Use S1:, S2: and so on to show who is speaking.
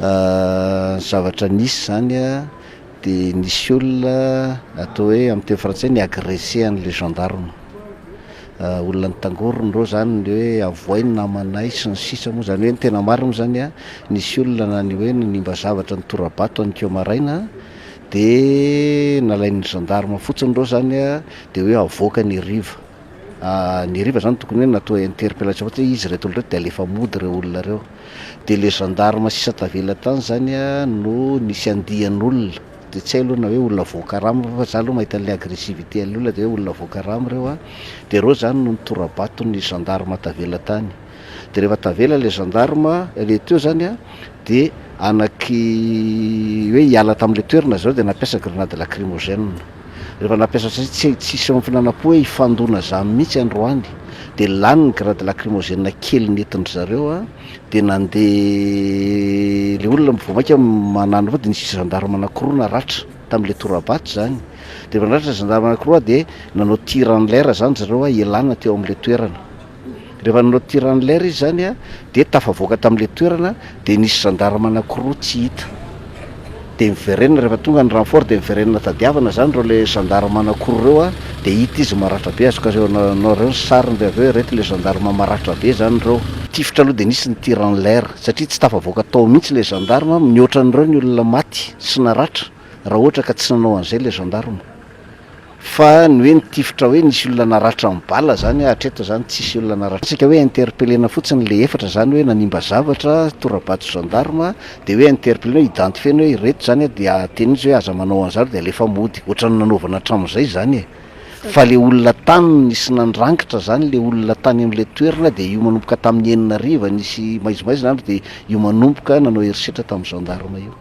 S1: Zavatra nisy zany a de nisy olona atao hoe amin'ny teny frantsay ny agressé an'le gendarme, olona nitangorona reo zany le hoe avoay ny namanay sy ny sisa moa zany hoe ny tena marina moa zany a nisy olona na ny hoe nanimba zavatra ny tora-bato an'keo maraina de nalain'ny gendarme fotsiny reo zany a de hoe avoaka ny riva. Ny riva zany tokony hoe natao interpellation fotsiny izy reto olona reto de alefa mody reo olona reo, de le gendarme sisa tavela tany zany a no nisy andian'olona de tsy hay aloha na hoe olona voakarama fa za aloha mahita an'le agressivité an'olona de hoe olona voakarama reo a, de reo zany no nitora-baton'ny gendarme tavela tany. De rehefa tavela le gendarme le teo zany a de anaky hoe hiala tam'le toerana zareo de nampiasa grenade lacrymogène. Rehefa nampiasa tsisy finanam-po hoe hifandona zany mihitsy androany de lany ny grenade lacrymogène kely nentin-dry zareo a de nandeha le olona vomaika manano avao de nisy gendarme anankiroa naratra tam'le tora-bato zany, de rehefa naratra gendarme anankiroa de nanao tir en l'air zany zareo a ialana teo am'le toerana. Rehefa nanao tir en l'air izy zany a de tafavoaka tam'le toerana de nisy gendarme anankiroa tsy hita de miverenina rehefa tonga ny renfort de miverenina tadiavana zany reo le gendarme anankiroa reo a de hita izy maratra be, azoko nareo ny sariny de aveo reto le gendarme maratra be zany reo. Tifitra aloha de nisy ny tir en l'air satria tsy tafavoaka tao mihitsy le gendarme, mihoatra an'ireo ny olona maty sy naratra raha ohatra ka tsy nanao an'izay le gendarme, fa ny hoe nitifitra hoe nisy olona naratra amin'ny bala zany hatreto zany tsisy olona naratra. Tsika hoe interpellena fotsiny le efatra zany hoe nanimba zavatra tora-bato gendarme de hoe interpellena hoe identifiena hoe ireto zany a de ateny izy hoe aza manao an'zany de alefa mody, ohatran'ny nanaovana hatramin'izay zany e. Fa le olona tany nisy nandrangitra zany le olona tany am'le toerana de io manomboka tamin'ny 9 ariva nisy maizomaizy zany de io manomboka nanao herisetra tamin'ny gendarme io.